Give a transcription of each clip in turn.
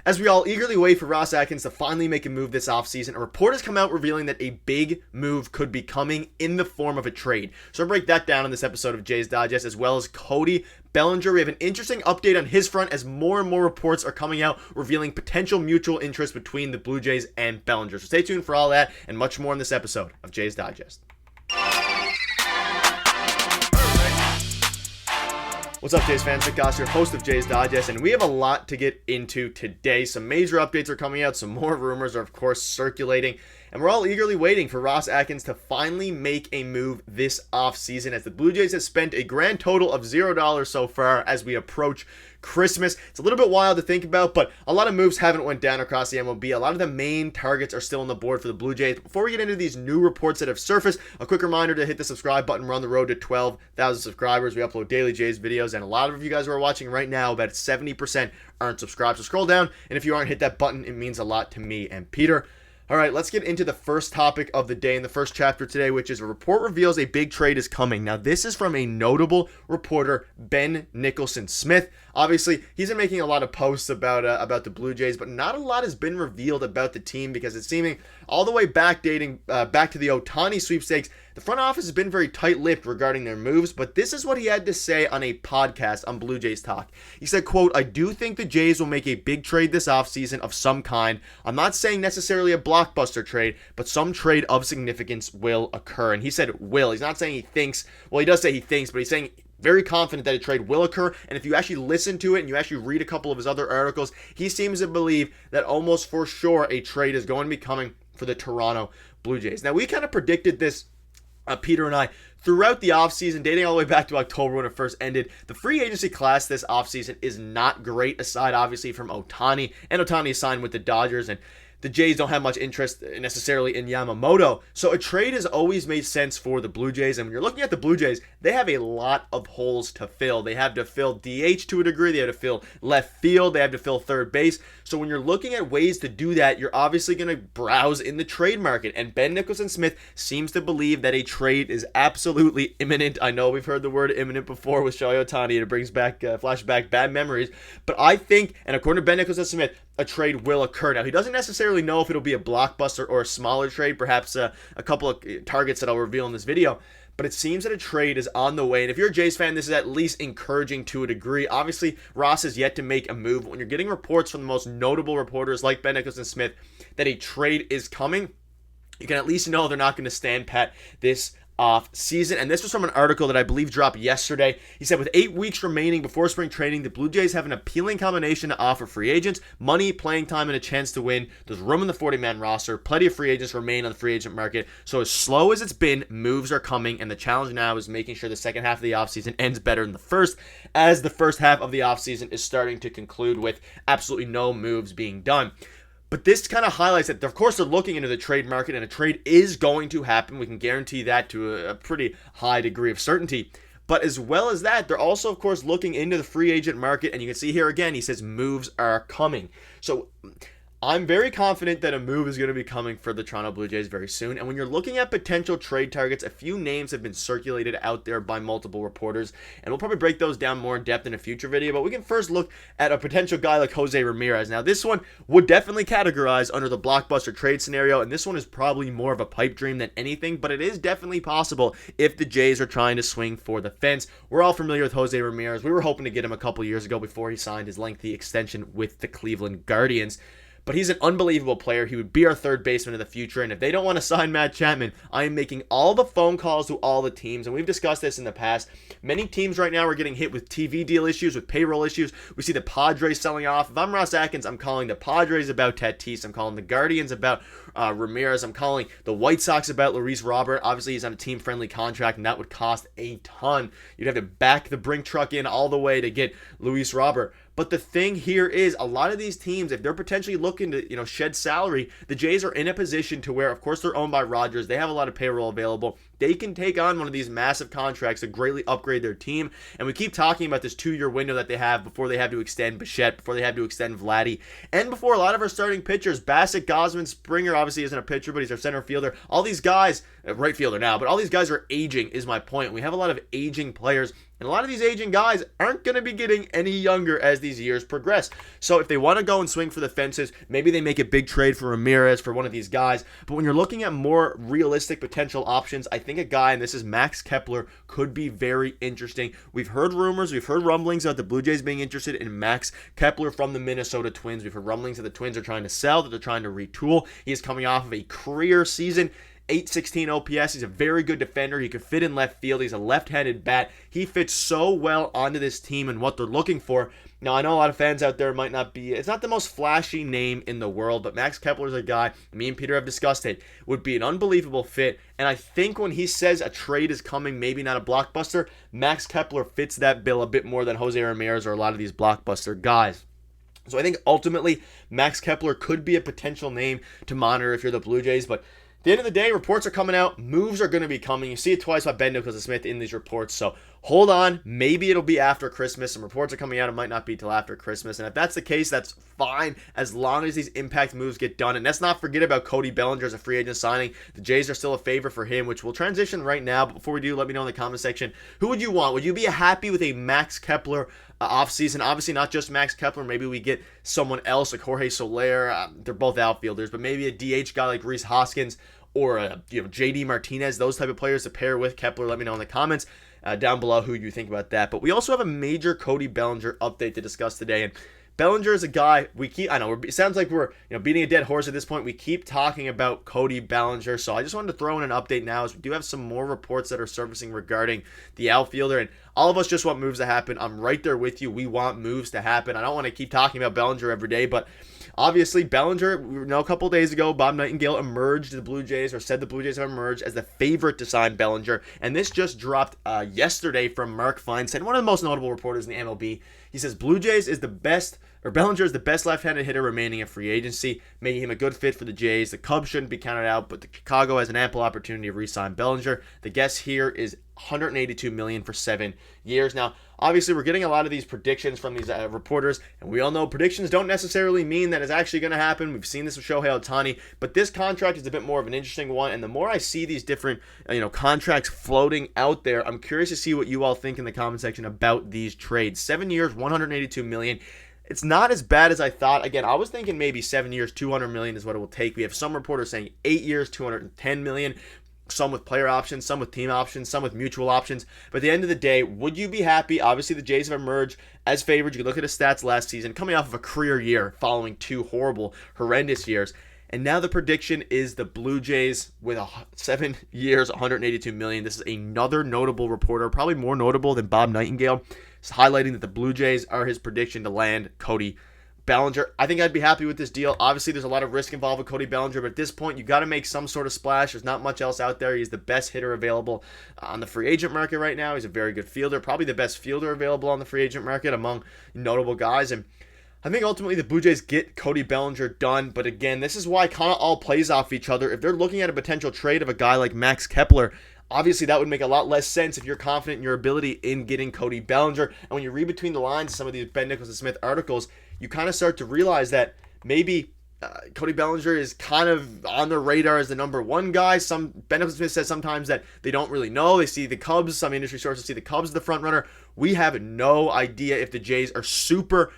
As we all eagerly wait for Ross Atkins to finally make a move this offseason, a report has come out revealing that a big move could be coming in the form of a trade. So I'll break that down in this episode of Jay's Digest, as well as Cody Bellinger. We have an interesting update on his front as more and more reports are coming out revealing potential mutual interest between the Blue Jays and Bellinger. So stay tuned for all that and much more in this episode of Jay's Digest. What's up, Jays fans? Gosse, your host of Jay's Digest, and we have a lot to get into today. Some major updates are coming out, some more rumors are, of course, circulating, and we're all eagerly waiting for Ross Atkins to finally make a move this offseason, as the Blue Jays have spent a grand total of $0 so far as we approach Christmas. It's a little bit wild to think about, but a lot of moves haven't went down across the MLB. A lot of the main targets are still on the board for the Blue Jays. But before we get into these new reports that have surfaced, a quick reminder to hit the subscribe button. We're on the road to 12,000 subscribers. We upload daily Jays videos, and a lot of you guys who are watching right now, about 70% aren't subscribed. So scroll down, and if you aren't, hit that button. It means a lot to me and Peter. All right, let's get into the first topic of the day in the first chapter today, which is a report reveals a big trade is coming. Now, this is from a notable reporter, Ben Nicholson-Smith. Obviously, he's been making a lot of posts about the Blue Jays, but not a lot has been revealed about the team because it's seeming all the way back dating back to the Ohtani sweepstakes. The front office has been very tight-lipped regarding their moves, but this is what he had to say on a podcast on Blue Jays Talk. He said, quote, "I do think the Jays will make a big trade this offseason of some kind. I'm not saying necessarily a blockbuster trade, but some trade of significance will occur." And he said will. He's not saying he thinks. Well, he does say he thinks, but he's saying very confident that a trade will occur. And if you actually listen to it and you actually read a couple of his other articles, he seems to believe that almost for sure a trade is going to be coming for the Toronto Blue Jays. Now, we kind of predicted this, Peter and I, throughout the offseason, dating all the way back to October when it first ended. The free agency class this offseason is not great, aside obviously from Ohtani. And Ohtani is signed with the Dodgers, and the Jays don't have much interest necessarily in Yamamoto. So a trade has always made sense for the Blue Jays. And when you're looking at the Blue Jays, they have a lot of holes to fill. They have to fill DH to a degree. They have to fill left field. They have to fill third base. So when you're looking at ways to do that, you're obviously going to browse in the trade market. And Ben Nicholson-Smith seems to believe that a trade is absolutely imminent. I know we've heard the word imminent before with Shohei Ohtani. It brings back, flashback bad memories. But I think, and according to Ben Nicholson-Smith, a trade will occur. Now, he doesn't necessarily know if it'll be a blockbuster or a smaller trade, perhaps a couple of targets that I'll reveal in this video, but it seems that a trade is on the way. And if you're a Jays fan, this is at least encouraging to a degree. Obviously, Ross has yet to make a move. When you're getting reports from the most notable reporters like Ben Nicholson-Smith that a trade is coming, you can at least know they're not going to stand pat this off season. And this was from an article that I believe dropped yesterday. He said, with 8 weeks remaining before spring training, the Blue Jays have an appealing combination to offer free agents: money, playing time, and a chance to win. There's room in the 40-man roster. Plenty of free agents remain on the free agent market. So as slow as it's been, moves are coming, and the challenge now is making sure the second half of the offseason ends better than the first, as the first half of the offseason is starting to conclude with absolutely no moves being done. But this kind of highlights that, of course, they're looking into the trade market, and a trade is going to happen. We can guarantee that to a pretty high degree of certainty. But as well as that, they're also, of course, looking into the free agent market. And you can see here again, he says moves are coming. So I'm very confident that a move is going to be coming for the Toronto Blue Jays very soon. And when you're looking at potential trade targets, a few names have been circulated out there by multiple reporters. And we'll probably break those down more in depth in a future video. But we can first look at a potential guy like Jose Ramirez. Now, this one would definitely categorize under the blockbuster trade scenario. And this one is probably more of a pipe dream than anything. But it is definitely possible if the Jays are trying to swing for the fence. We're all familiar with Jose Ramirez. We were hoping to get him a couple years ago before he signed his lengthy extension with the Cleveland Guardians. But he's an unbelievable player. He would be our third baseman in the future. And if they don't want to sign Matt Chapman, I am making all the phone calls to all the teams. And we've discussed this in the past. Many teams right now are getting hit with TV deal issues, with payroll issues. We see the Padres selling off. If I'm Ross Atkins, I'm calling the Padres about Tatis. I'm calling the Guardians about Ramirez. I'm calling the White Sox about Luis Robert. Obviously, he's on a team-friendly contract, and that would cost a ton. You'd have to back the brink truck in all the way to get Luis Robert. But the thing here is, a lot of these teams, if they're potentially looking to, shed salary, the Jays are in a position to where, of course, they're owned by Rogers. They have a lot of payroll available. They can take on one of these massive contracts to greatly upgrade their team. And we keep talking about this 2-year window that they have before they have to extend Bichette, before they have to extend Vladdy, and before a lot of our starting pitchers, Bassett, Gosman, Springer obviously isn't a pitcher, but he's our center fielder. All these guys, right fielder now, but all these guys are aging is my point. We have a lot of aging players And a lot of these aging guys aren't going to be getting any younger as these years progress. So if they want to go and swing for the fences, maybe they make a big trade for Ramirez, for one of these guys. But when you're looking at more realistic potential options, I think a guy, and this is Max Kepler, could be very interesting. We've heard rumors, we've heard rumblings about the Blue Jays being interested in Max Kepler from the Minnesota Twins. We've heard rumblings that the Twins are trying to sell, that they're trying to retool. He is coming off of a career season. 816 OPS. He's a very good defender. He could fit in left field. He's a left-handed bat. He fits so well onto this team and what they're looking for. Now, I know a lot of fans out there might not be, it's not the most flashy name in the world, but Max Kepler is a guy, me and Peter have discussed it, would be an unbelievable fit. And I think when he says a trade is coming, maybe not a blockbuster, Max Kepler fits that bill a bit more than Jose Ramirez or a lot of these blockbuster guys. So I think ultimately Max Kepler could be a potential name to monitor if you're the Blue Jays, but at the end of the day, reports are coming out. Moves are going to be coming. You see it twice by Ben Nicholson-Smith in these reports. So hold on. Maybe it'll be after Christmas. Some reports are coming out. It might not be till after Christmas. And if that's the case, that's fine as long as these impact moves get done. And let's not forget about Cody Bellinger as a free agent signing. The Jays are still a favor for him, which we'll transition right now. But before we do, let me know in the comment section. Who would you want? Would you be happy with a Max Kepler offseason? Obviously, not just Max Kepler. Maybe we get someone else like Jorge Soler. They're both outfielders. But maybe a DH guy like Rhys Hoskins, or JD Martinez, those type of players to pair with Kepler. Let me know in the comments down below who you think about that. But we also have a major Cody Bellinger update to discuss today. And Bellinger is a guy it sounds like we're beating a dead horse at this point. We keep talking about Cody Bellinger. So I just wanted to throw in an update now, as we do have some more reports that are surfacing regarding the outfielder. And all of us just want moves to happen. I'm right there with you. We want moves to happen. I don't want to keep talking about Bellinger every day, but obviously, Bellinger, we know a couple days ago, Bob Nightingale emerged the Blue Jays, or said the Blue Jays have emerged as the favorite to sign Bellinger. And this just dropped yesterday from Mark Feinsand, one of the most notable reporters in the MLB. He says Bellinger is the best left-handed hitter remaining in free agency, making him a good fit for the Jays. The Cubs shouldn't be counted out, but Chicago has an ample opportunity to re-sign Bellinger. The guess here is $182 million for 7 years. Now, obviously, we're getting a lot of these predictions from these reporters, and we all know predictions don't necessarily mean that it's actually going to happen. We've seen this with Shohei Ohtani, but this contract is a bit more of an interesting one, and the more I see these different contracts floating out there, I'm curious to see what you all think in the comment section about these trades. 7 years, $182 million. It's not as bad as I thought. Again, I was thinking maybe 7 years, $200 million is what it will take. We have some reporters saying 8 years, $210 million. Some with player options, some with team options, some with mutual options. But at the end of the day, would you be happy? Obviously, the Jays have emerged as favorites. You can look at his stats last season, coming off of a career year following 2 horrendous years. And now the prediction is the Blue Jays with 7 years, $182 million. This is another notable reporter, probably more notable than Bob Nightingale, highlighting that the Blue Jays are his prediction to land Cody Bellinger. I think I'd be happy with this deal. Obviously, there's a lot of risk involved with Cody Bellinger, but at this point, you got to make some sort of splash. There's not much else out there. He's the best hitter available on the free agent market right now. He's a very good fielder, probably the best fielder available on the free agent market among notable guys. And I think ultimately the Blue Jays get Cody Bellinger done, but again, this is why it kind of all plays off each other. If they're looking at a potential trade of a guy like Max Kepler, obviously that would make a lot less sense if you're confident in your ability in getting Cody Bellinger. And when you read between the lines of some of these Ben Nicholson-Smith articles, you kind of start to realize that maybe Cody Bellinger is kind of on the radar as the number one guy. Ben Nicholson-Smith says sometimes that they don't really know. They see the Cubs, some industry sources see the Cubs as the front runner. We have no idea if the Jays are super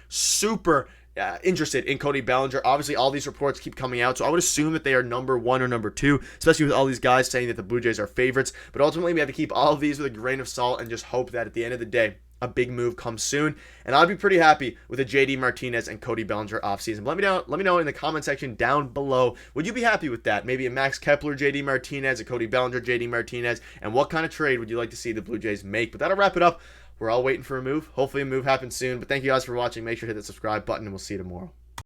interested in Cody Bellinger. Obviously, all these reports keep coming out, so I would assume that they are number one or number two, especially with all these guys saying that the Blue Jays are favorites. But ultimately, we have to keep all of these with a grain of salt and just hope that at the end of the day, a big move comes soon. And I'd be pretty happy with a JD Martinez and Cody Bellinger offseason. Let me know in the comment section down below. Would you be happy with that? Maybe a Max Kepler JD Martinez, a Cody Bellinger JD Martinez, and what kind of trade would you like to see the Blue Jays make? But that'll wrap it up. We're all waiting for a move. Hopefully a move happens soon. But thank you guys for watching. Make sure to hit the subscribe button, and we'll see you tomorrow.